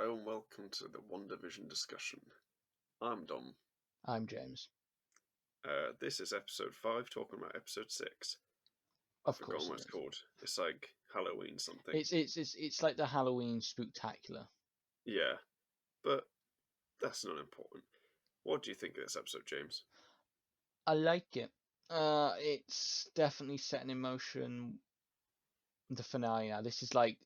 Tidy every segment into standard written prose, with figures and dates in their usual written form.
Hello and welcome to the WandaVision discussion. I'm Dom. I'm James. This is episode 5, talking about episode 6. I've Of forgotten course what it it's is. called. It's like Halloween something. It's like the Halloween spooktacular. Yeah, but that's not important. What do you think of this episode, James? I like it. It's definitely setting in motion the finale now. This is like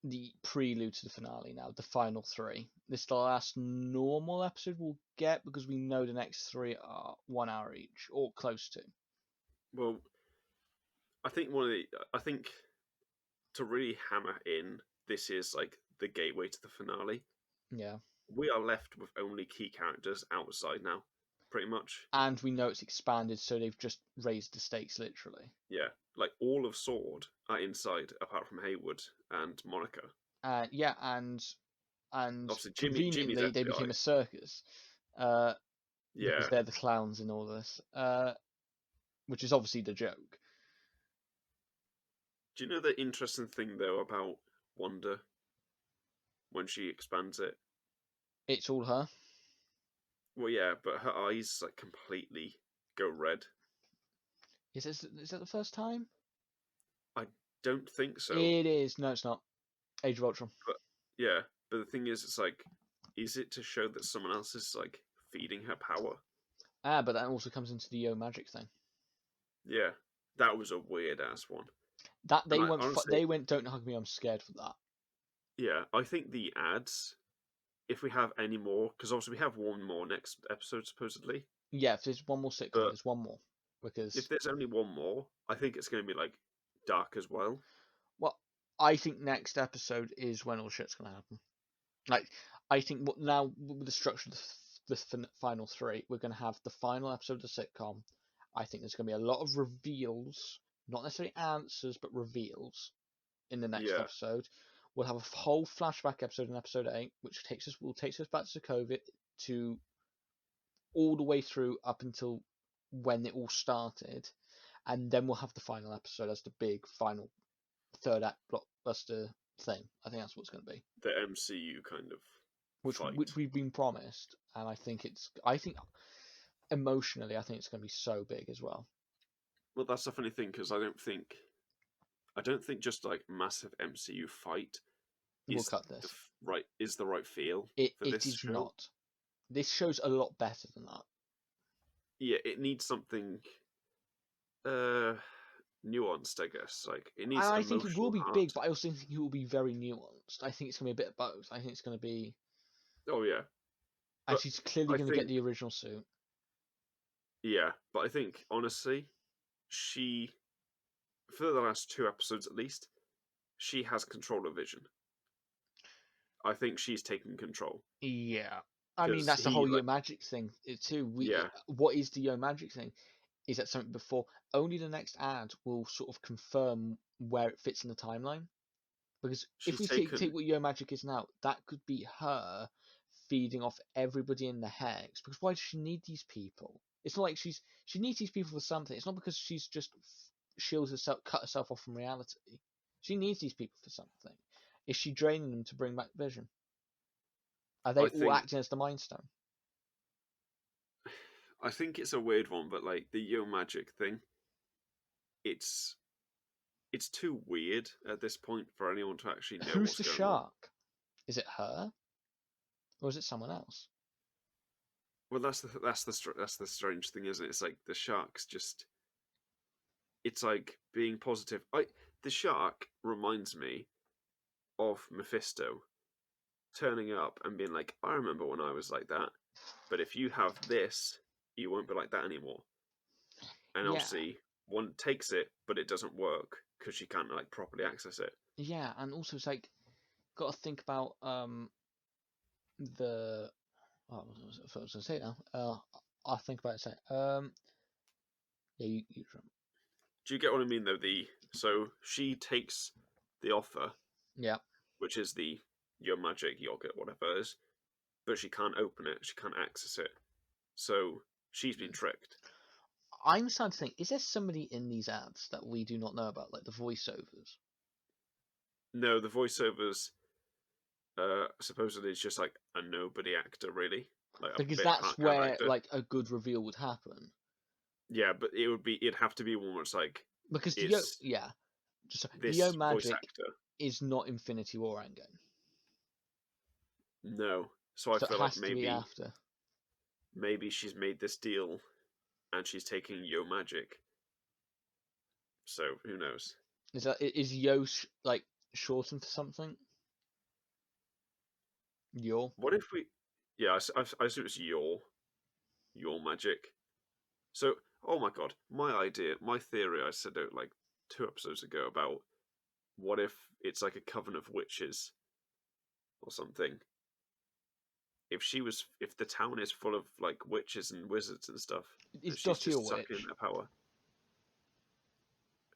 the prelude to the finale now, the final 3. This is the last normal episode we'll get because we know the next 3 are 1 hour each, or close to. Well, I think to really hammer in, this is like the gateway to the finale. Yeah. We are left with only key characters outside now, pretty much. And we know it's expanded, so they've just raised the stakes literally. Yeah, like all of S.W.O.R.D. are inside, apart from Haywood and Monica. Yeah, and Obviously, Jimmy's conveniently they FBI. became a circus. Because they're the clowns in all this, which is obviously the joke. Do you know the interesting thing though about Wanda when she expands it? It's all her. Well, yeah, but her eyes like completely go red. Is that the first time? I don't think so. It is. No, it's not. Age of Ultron. But yeah, but the thing is, it's like, is it to show that someone else is like feeding her power? But that also comes into the Yo Magic thing. Yeah, that was a weird ass one. That they And went. honestly, They went. Don't hug me. I'm scared for that. yeah, I think the ads, if we have any more, because obviously we have one more next episode supposedly. Yeah, if there's one more sitcom, But there's one more. Because if there's only one more, I think it's going to be like dark as well. well, I think next episode is when all shit's gonna happen. Like, I think now with the structure of the final 3, we're gonna have the final episode of the sitcom. I think there's gonna be a lot of reveals, not necessarily answers, but reveals in the next Yeah, episode. We'll have a whole flashback episode in episode 8, which takes us back to COVID, to all the way through up until when it all started, and then we'll have the final episode as the big final third act blockbuster thing. I think that's what it's going to be. the MCU kind of fight. Which we've been promised, and I think emotionally, I think it's going to be so big as well. Well, that's the funny thing because I don't think just like massive MCU fight We'll is cut this. the right feel for It this is show. not. This show's a lot better than that. Yeah, it needs something nuanced, I guess. Like it needs. I think it will be big, heart. but I also think it will be very nuanced. I think it's going to be a bit of both. I think it's going to be. Oh yeah, And but she's clearly going to get the original suit. Yeah, but I think honestly, she, for the last 2 episodes at least, she has control of Vision. I think she's taking control. Yeah. I mean, that's the whole Yo Magic thing too. What is the Yo Magic thing? Is that something before? Only the next ad will sort of confirm where it fits in the timeline. Because if we take what Yo Magic is now, that could be her feeding off everybody in the Hex. Because why does she need these people? It's not like she needs these people for something. It's not because she's just cut herself off from reality. She needs these people for something. Is she draining them to bring back Vision? Are they all acting as the Mind Stone? I think it's a weird one, but like the Yo Magic thing, it's too weird at this point for anyone to actually know Who's what's the going shark? on. Is it her, or is it someone else? Well, that's the strange thing, isn't it? It's like the shark's just. It's like being positive. The shark reminds me of Mephisto turning up and being like, I remember when I was like that, but if you have this, you won't be like that anymore. And obviously, one takes it, but it doesn't work because she can't like properly access it. Yeah, and also it's like, got to think about the. Oh, I was going to say now. I'll think about it. Say, yeah, you. Do you get what I mean though? So she takes the offer, Yeah, which is the Your Magic yogurt, whatever it is, but she can't open it. She can't access it. So she's been tricked. I'm starting to think: is there somebody in these ads that we do not know about, like the voiceovers? No, the voiceovers. Supposedly it's just like a nobody actor, really, like a Because bit that's part kind of where actor. like a good reveal would happen. Yeah, but it'd have to be one where it's like, Because is the Yo this voice magic actor? is not Infinity War Endgame, No. So I so it feel like has to be after. maybe she's made this deal and she's taking Yo magic. So who knows? Is Yo like shortened for something? Yo. What if we? Yeah, I assume it's your magic. So, oh my god, my theory I said out like 2 episodes ago about what if it's like a coven of witches or something. If the town is full of like witches and wizards and stuff, Is and she's Dottie a just sucking in witch? their power.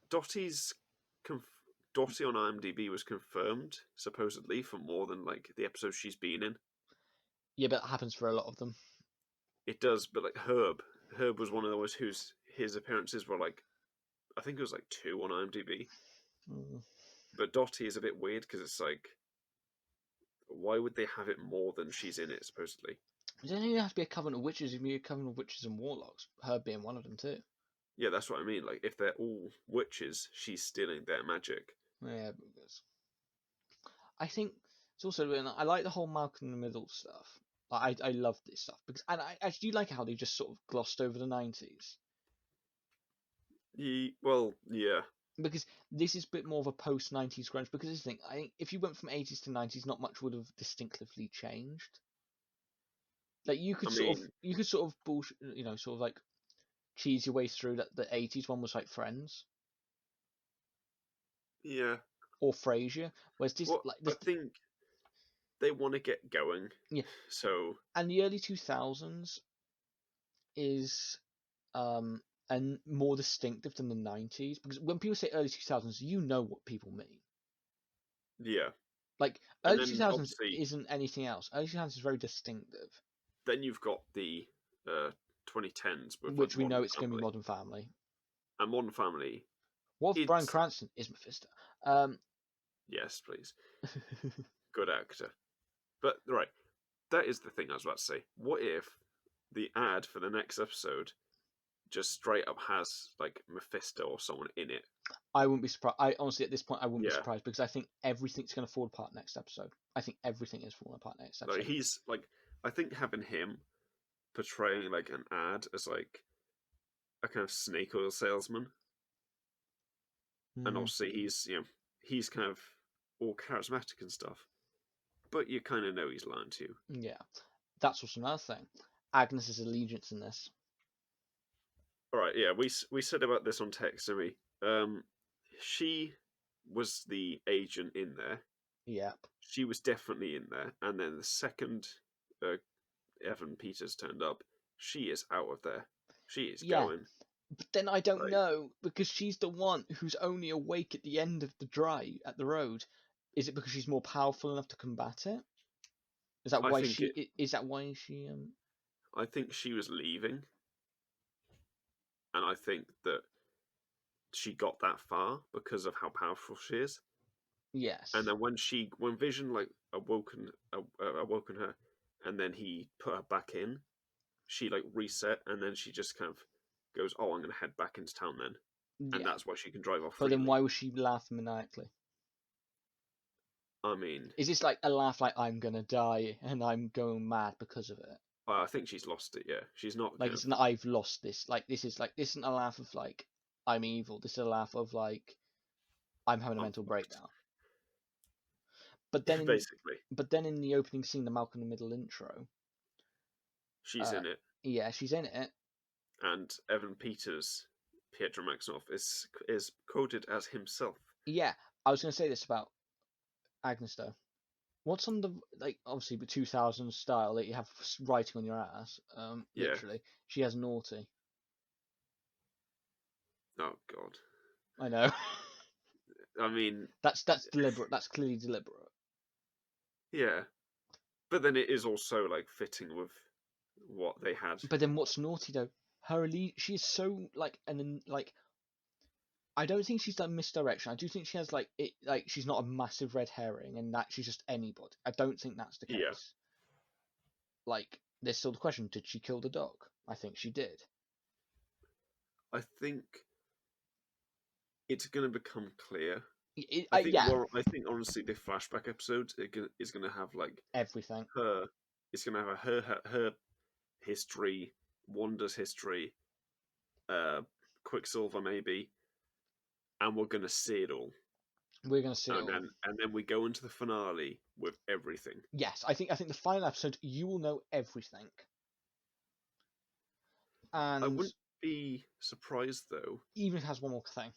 Dottie's conf- Dottie on IMDb was confirmed supposedly for more than like the episodes she's been in. Yeah, but that happens for a lot of them. It does, but like Herb was one of those whose his appearances were like, I think it was like 2 on IMDb. Mm. But Dottie is a bit weird because it's like, why would they have it more than she's in it supposedly? It doesn't even have to be a coven of witches. It can be a coven of witches and warlocks. Her being one of them too. Yeah, that's what I mean. Like if they're all witches, she's stealing their magic. Yeah, because I think it's also I like the whole Malcolm in the Middle stuff. I love this stuff because and I do like how they just sort of glossed over the 90s Well, yeah. because this is a bit more of a post 90s grunge. Because this thing, I think if you went from 80s to 90s, not much would have distinctively changed. Like I mean, you could sort of bullshit, sort of like cheese your way through that the 80s one was like Friends yeah. or Frasier, whereas this Well, like I this think they want to get going, yeah, so and the early 2000s is um and more distinctive than the 90s because when people say early 2000s, you know what people mean. yeah. Like And early then 2000s obviously, isn't anything else. Early 2000s is very distinctive, then you've got the 2010s with like which we know Modern it's going to be Family, Modern Family. and Modern Family. What if Bryan It's Cranston is Mephisto? Um, yes, please, good actor. But right, that is the thing I was about to say. What if the ad for the next episode just straight up has like Mephisto or someone in it? I wouldn't be surprised. I honestly, at this point, I wouldn't be Yeah, surprised because I think everything's going to fall apart next episode. I think everything is falling apart next like episode. he's like, I think having him portraying like an ad as like a kind of snake oil salesman, and Mm, obviously he's kind of all charismatic and stuff, but you kind of know he's lying to you. yeah, that's also another thing. Agnes's allegiance in this. All right, yeah, we said about this on text, didn't we? She was the agent in there. Yep. She was definitely in there, and then the second uh, Evan Peters turned up, she is out of there. She is Yeah, going. but then I don't Like, know because she's the one who's only awake at the end of the drive at the road. Is it because she's more powerful enough to combat it? Is that I why think it. she? Is that why she? I think she was leaving, and I think that she got that far because of how powerful she is. And Yes. then when Vision like awoken her, and then he put her back in, she like reset, and then she just kind of goes, "Oh, I'm gonna head back into town then," and Yeah. that's why she can drive off But then freely. why was she laughing maniacally? I mean, Is this like a laugh like I'm gonna die and I'm going mad because of it? I think she's lost it. Yeah, she's not Like kind of. it's an I've lost this. Like this isn't a laugh of like I'm evil. This is a laugh of like I'm having a I'm mental fucked. breakdown. But then in Basically, the opening scene, the Malcolm in the Middle intro, she's uh, in it, yeah, she's in it. and Evan Peters, Pietro Maximoff, is quoted as himself. Yeah, I was gonna say this about Agnes though. What's on the like obviously the 2000s style that you have writing on your ass? Yeah. Literally, she has naughty. Oh God. I know. I mean, That's deliberate. That's clearly deliberate. yeah, but then it is also like fitting with what they had. But then what's naughty though? She is so like and then like I don't think she's done misdirection. I do think she has like she's not a massive red herring and that she's just anybody. I don't think that's the Yeah, case. Like, there's still the question: did she kill the dog? I think she did. I think it's going to become clear. Yeah, I think honestly, the flashback episode is going to have like everything. her. It's going to have her history, Wanda's history, uh, Quicksilver maybe, and we're going to see it all. We're gonna see it all. And then we go into the finale with everything. Yes, I think the final episode you will know everything. I And wouldn't be surprised though. even has one more thing.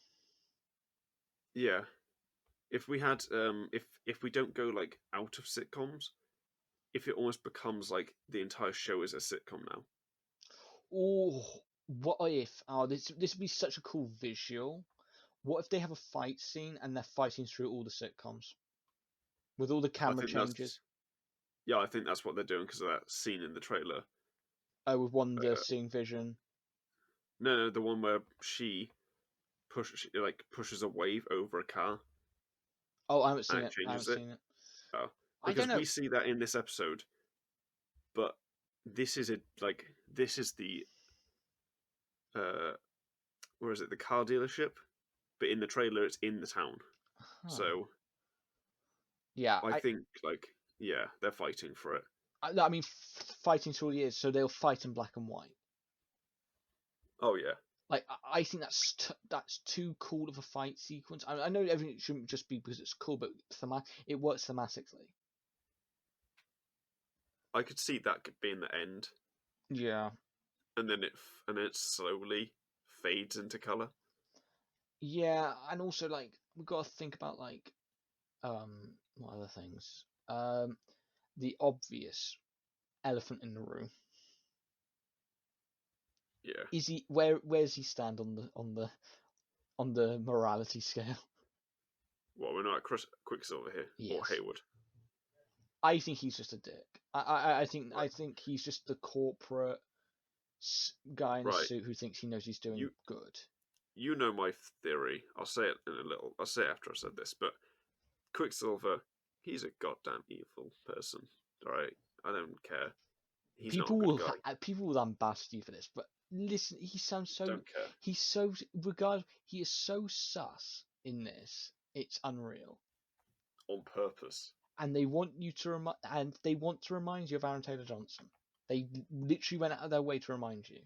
Yeah, if we had if we don't go like out of sitcoms, if it almost becomes like the entire show is a sitcom now. Oh, what if? Oh, this would be such a cool visual. What if they have a fight scene and they're fighting through all the sitcoms with all the I camera think changes? I think that's what they're doing because of that scene in the trailer. Oh, with Wanda Uh, seeing Vision. no, the one where she pushes a wave over a car Oh, I haven't seen and it it. I haven't changes it. seen it. Oh, I don't because know. we see that in this episode, but this is the uh, where is it? The car dealership, but in the trailer it's in the town. Huh. So Yeah, I think yeah, they're fighting for it. I mean, fighting through all the years, so they'll fight in black and white. Oh yeah, Like, I think that's too cool of a fight sequence. I know everything shouldn't just be because it's cool, but it works thematically. I could see that being the end, Yeah. and then it slowly fades into color. Yeah, and also like we've got to think about like what other things? The obvious elephant in the room. Yeah. Is he where's he stand on the morality scale? Well, we're not at Quicksilver here or Yes. Hayward. I think he's just a dick. I Right. think he's just the corporate guy in a Right. suit who thinks he knows he's doing You good. you know my theory. I'll say it in a little. I'll say it after I said this, but Quicksilver, he's a goddamn evil person. All right. I don't care. He's not a good guy. People will unbast you for this, but listen, he sounds so Don't care. he is so sus in this. It's unreal. On purpose. And they want to remind you of Aaron Taylor Johnson. They literally went out of their way to remind you.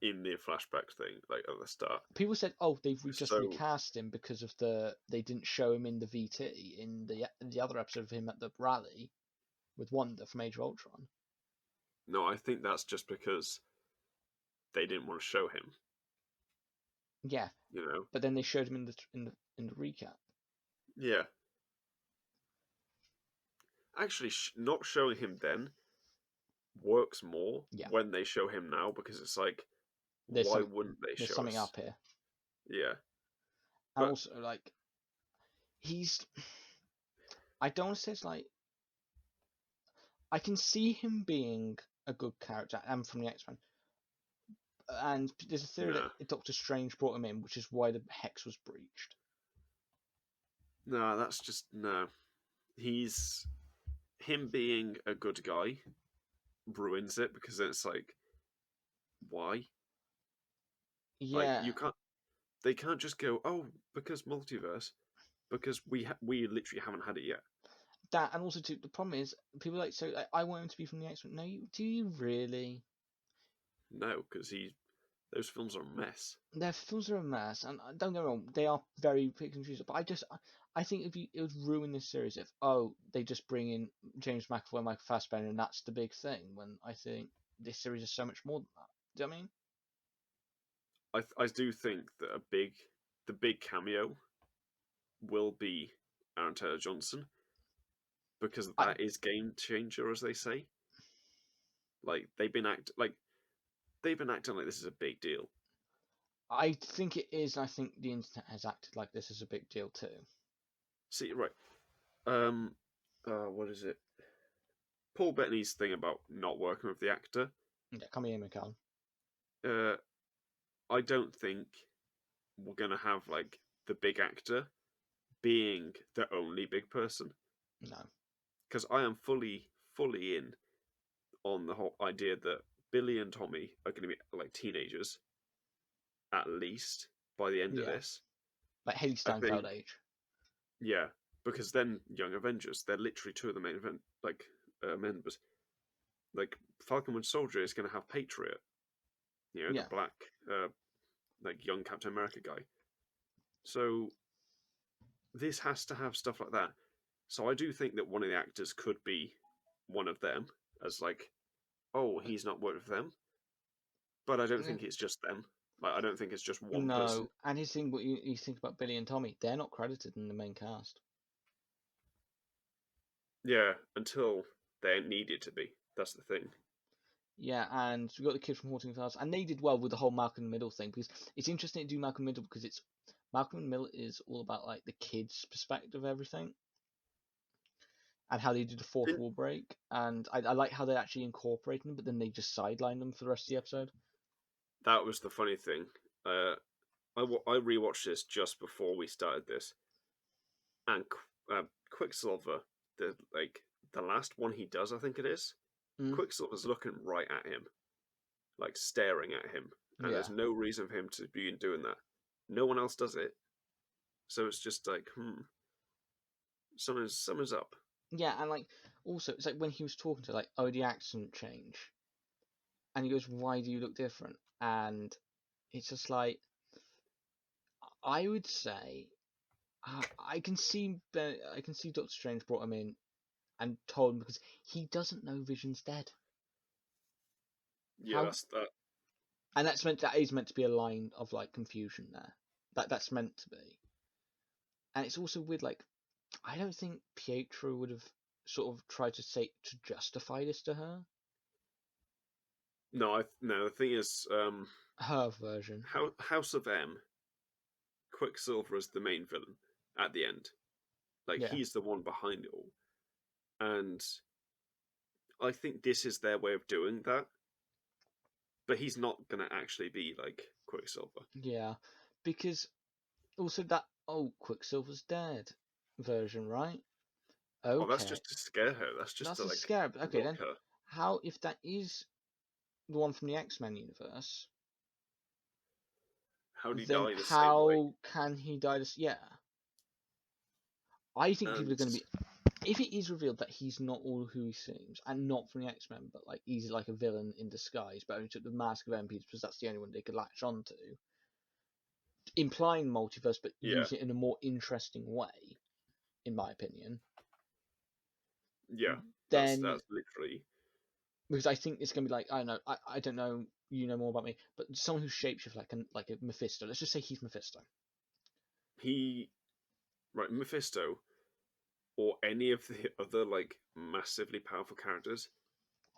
In the flashback thing, like at the start. People said, "Oh, they've just So recast him because of they didn't show him in the VT in the other episode of him at the rally with Wanda from Age of Ultron." no, I think that's just because they didn't want to show him. Yeah, You know. but then they showed him in the recap. Yeah. Actually, not showing him then works more Yeah, when they show him now because it's like, there's why some wouldn't they there's show something us? up here, Yeah, and but also like he's. I don't want to say it's like I can see him being a good character and from the X-Men. And there's a theory no, that Doctor Strange brought him in, which is why the hex was breached. no, that's just no. He's him being a good guy ruins it because it's like, why? Like Yeah, you can't. They can't just go, oh, because multiverse, because we literally haven't had it yet. that and also too, the problem is people like so like, I want him to be from the X-Men. No, do you really? No, because those films are a mess. Their films are a mess, and don't get me wrong, they are very pick and choose. But I think it would ruin this series if they just bring in James McAvoy, Michael Fassbender, and that's the big thing. When I think this series is so much more than that. Do you know what I mean? I do think that the big cameo will be Aaron Taylor Johnson because I that is game changer, as they say. Like they've been acting like this is a big deal. I think it is, and I think the internet has acted like this is a big deal too. See, right? What is it? Paul Bettany's thing about not working with the actor. Yeah, come here, McCann. Uh, I don't think we're gonna have like the big actor being the only big person. No. Because I am fully in on the whole idea that Billy and Tommy are going to be like teenagers at least by the end of Yeah. this. Like Haley I think, Steinfeld age. yeah, because then Young Avengers, they're literally two of the main event members. Like Falcon Winter Soldier is going to have Patriot, the Yeah. black like young Captain America guy. So this has to have stuff like that. So I do think that one of the actors could be one of them, as like, oh, he's not worked with them, but I don't Yeah. think it's just them. Like, I don't think it's just one person. No. And his thing, what you think about Billy and Tommy, they're not credited in the main cast. Yeah, until they're needed to be. That's the thing. Yeah, and we got the kid from Haunting Files, and they did well with the whole Malcolm in the Middle thing, because it's interesting to do Malcolm in the Middle because it's Malcolm in the Middle is all about like the kids' perspective of everything, and how they did the fourth Didn't, wall break, and I like how they actually incorporated them, but then they just sidelined them for the rest of the episode. that was the funny thing. I rewatched this just before we started this, and Quicksilver, the last one he does, I think it is. Mm, Quicksilver's looking right at him, like staring at him, and yeah, there's no reason for him to be doing that. No one else does it, so it's just like, something's up. yeah, and like also it's like when he was talking to like, oh, the accent change, and he goes, why do you look different? And it's just like I would say I can see I can see Doctor Strange brought him in and told him because he doesn't know Vision's dead. Yeah, How that's that. and that is meant to be a line of like confusion there. That's meant to be. And it's also weird, like I don't think Pietro would have sort of tried to say to justify this to her. No, no. The thing is, Her version. House of M, Quicksilver is the main villain at the end. Like Yeah. he's the one behind it all, and I think this is their way of doing that. But he's not gonna actually be like Quicksilver. Yeah. Because also that Quicksilver's dead version, right? Oh, that's Okay. just to scare her. That's just That's to a like scare. Okay, provoke then her. how if that is the one from the X-Men universe, How do you then die the same way? how can he die this? Yeah. I think people are And going to be. If it is revealed that he's not all who he seems, and not from the X-Men, but like he's like a villain in disguise, but only took the mask of MP because that's the only one they could latch onto, implying multiverse, but yeah, use it in a more interesting way, in my opinion. yeah, Then, that's literally because I think it's going to be like I don't know, you know more about me, but someone who shapeshifts like a Mephisto. Let's just say he's Mephisto. he right Mephisto or any of the other like massively powerful characters.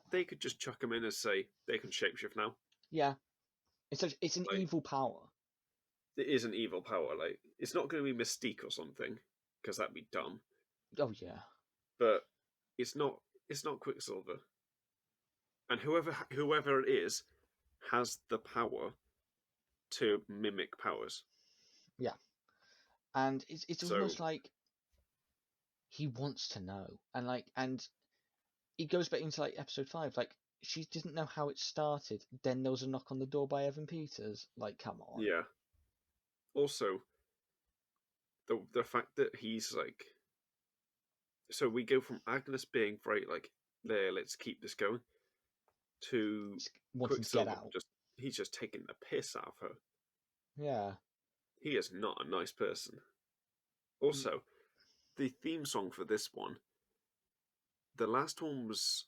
They could just chuck him in and say they can shapeshift now. Yeah, it's an Like evil power. it is an evil power. Like it's not going to be Mystique or something because that'd be dumb. Oh yeah, But it's not. It's not Quicksilver. And whoever it is has the power to mimic powers. yeah, and it's So almost like he wants to know, and it goes back into like episode 5. Like she didn't know how it started. Then there was a knock on the door by Evan Peters. Like, come on. yeah. Also, the fact that he's like, so we go from Agnes being very like, there, let's keep this going, to Wanting to get Quicksilver out. just he's just taking the piss out of her. Yeah. He is not a nice person. Also, the theme song for this one, the last one was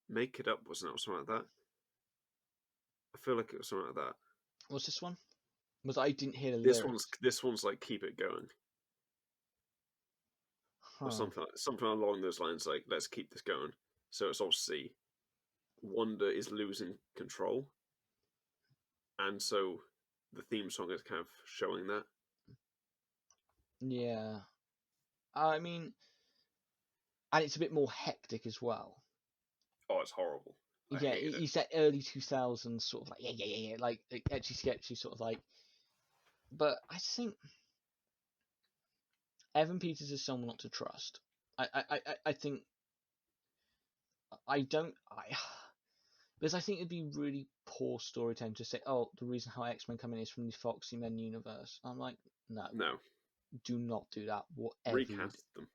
"Make It Up," wasn't it, or something like that? I feel like it was something like that. What's this one? Was I didn't hear the This one's lyrics. this one's like "Keep It Going" or Huh. something along those lines. Like let's keep this going. So it's obviously Wanda is losing control, and so the theme song is kind of showing that. Yeah. I mean, and it's a bit more hectic as well. Oh, it's horrible. I Yeah, hated it. he's that early 2000s sort of like yeah, like etchy sketchy sort of like. But I think Evan Peters is someone not to trust. I think I don't I because I think it'd be really poor storytelling to say, oh, the reason how X-Men come in is from the Foxy Men universe. I'm like, no, No, do not do that. Whatever you do, recast them.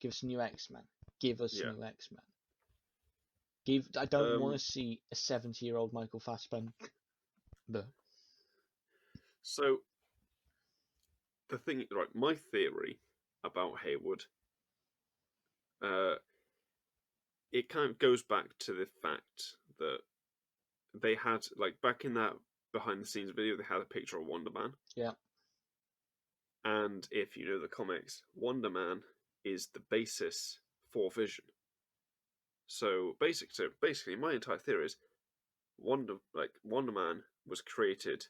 give us new X-Men. Give us Yeah. new X-Men. I don't want Um. to see a 70-year-old Michael Fassbender. So the thing, right? My theory about Hayward, uh, it kind of goes back to the fact that they had, like, back in that behind the scenes video, they had a picture of Wonder Man. Yeah. And if you know the comics, Wonder Man is the basis for Vision. So basically, my entire theory is Wonder Man was created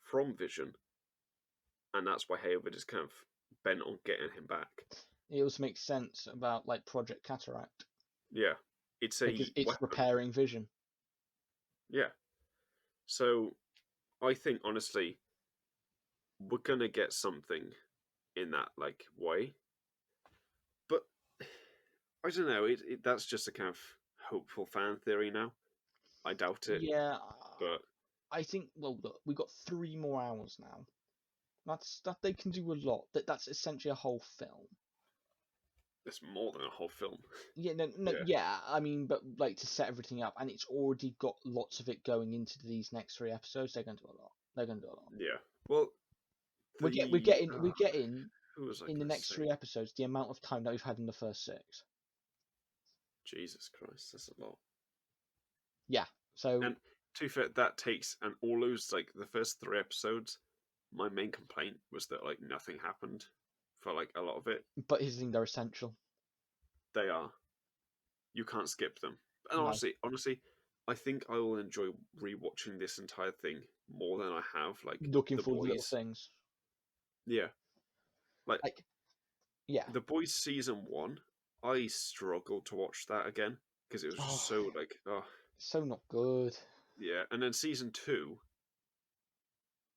from Vision, and that's why Hayward is kind of bent on getting him back. It also makes sense about like Project Cataract Yeah, it's because a it's weapon. repairing Vision. Yeah, so I think honestly, we're gonna get something in that like way, but I don't know. That's just a kind of hopeful fan theory now. I doubt it, Yeah, but I think. Well, look, we got 3 more hours now. That they can do a lot. That's essentially a whole film. it's more than a whole film. Yeah, no, Yeah, yeah. I mean, but like to set everything up, and it's already got lots of it going into these next 3 episodes. They're going to do a lot. They're going to do a lot. yeah. Well, We're the getting we're getting who was I in the gonna next say? 3 episodes the amount of time that we've had in the first 6. Jesus Christ, that's a lot. Yeah. So, And to be fair, that takes and all those like the first 3 episodes. My main complaint was that like nothing happened for like a lot of it. but here's the thing: they're essential. They are. You can't skip them. And No, honestly, I think I will enjoy rewatching this entire thing more than I have like looking The for the little Boys. things. Yeah, like Like, yeah. The Boys season 1. I struggled to watch that again because it was just Oh, so like oh so not good. yeah. And then season 2,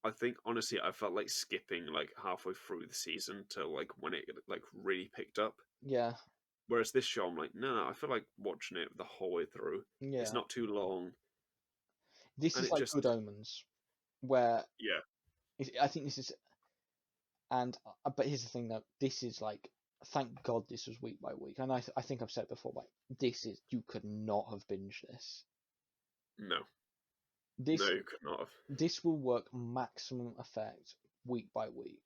I think honestly I felt like skipping like halfway through the season till like when it like really picked up. Yeah, Whereas this show, I'm like, no, I feel like watching it the whole way through. It's yeah. not too long, This and is it like Good just Omens, where yeah, I think this is, and but here's the thing though. This is like, thank God this was week by week, and I think I've said before, like this is you could not have binged this. no, no, This you could not have. this will work maximum effect week by week.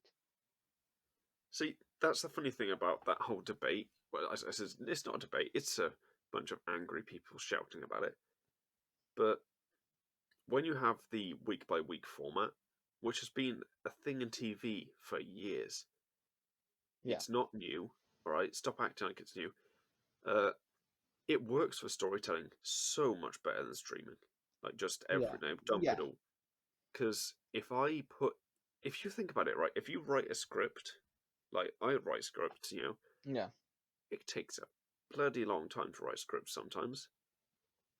See, that's the funny thing about that whole debate. Well, I said it's not a debate; it's a bunch of angry people shouting about it. But when you have the week by week format, which has been a thing in TV for years, Yeah, it's not new. All right, stop acting like it's new. Uh, it works for storytelling so much better than streaming. Like just yeah, every now, dump yeah, it all. Because if you think about it, right, if you write a script, like I write scripts, yeah. it takes a bloody long time to write scripts sometimes.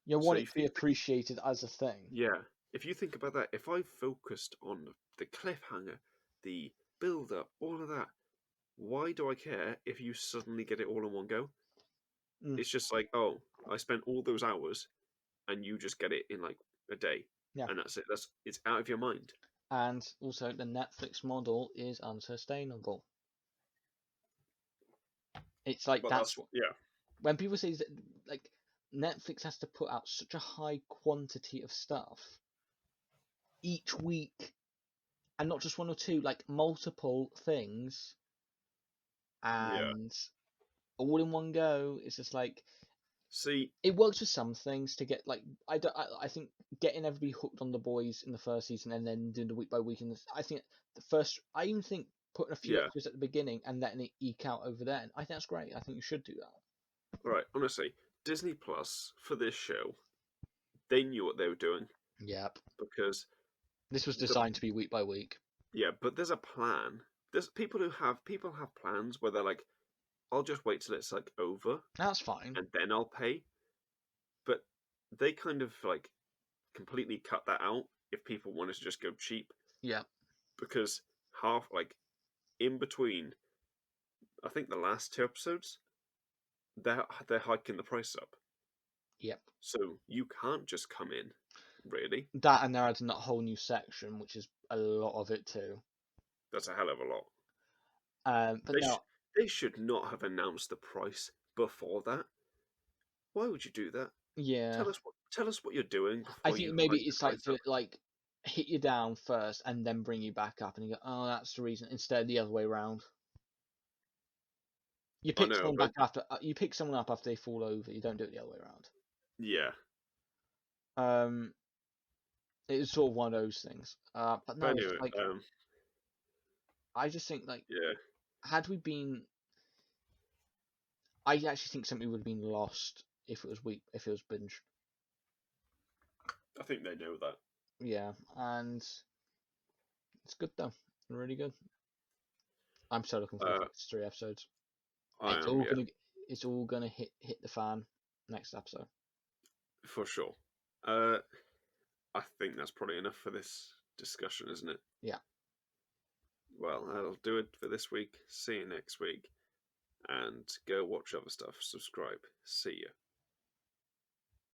You So want it you to be think, appreciated as a thing. yeah, if you think about that, if I focused on the cliffhanger, the build up, all of that, why do I care if you suddenly get it all in one go? Mm, It's just like, oh, I spent all those hours and you just get it in like a day, yeah. and that's it. It's out of your mind. And also, the Netflix model is unsustainable. It's like But that's yeah, when people say that, like Netflix has to put out such a high quantity of stuff each week, and not just one or two, like multiple things, yeah. and all in one go. It's just like See, it works for some things to get like I think getting everybody hooked on the boys in the first season and then doing the week by week. And I think the first, I even think putting a few yeah, episodes at the beginning and letting it eke out over then. I think that's great. I think you should do that. right. Honestly, Disney Plus for this show, they knew what they were doing Yep. because This was the designed to be week by week. yeah, but there's a plan. There's people have plans where they're like, I'll just wait till it's like over That's fine. and then I'll pay. But they kind of like completely cut that out if people wanted to just go cheap, Yeah. because half like in between, I think the last 2 episodes, they're hiking the price up. Yep. So you can't just come in, really. That, and they're adding that whole new section, which is a lot of it too. That's a hell of a lot. But no, They should not have announced the price before that. Why would you do that? yeah, Tell us what you're doing I before think you maybe hike the it's like price to up. like hit you down first and then bring you back up, and you go, oh, that's the reason. Instead, the other way around. You I pick know, someone but back after you pick someone up after they fall over. You don't do it the other way around. yeah. Um, it's sort of one of those things. But But no, it's anyway, like I just think like yeah, had we been, I actually think something would have been lost if it was weak, if it was binge. I think they know that. Yeah, and it's good though, really good. I'm so looking forward to the next 3 episodes. I It's am, all yeah, gonna, it's all gonna hit the fan next episode. for sure. Uh, I think that's probably enough for this discussion, isn't it? Yeah. Well, that'll do it for this week. See you next week, and go watch other stuff. Subscribe. See ya.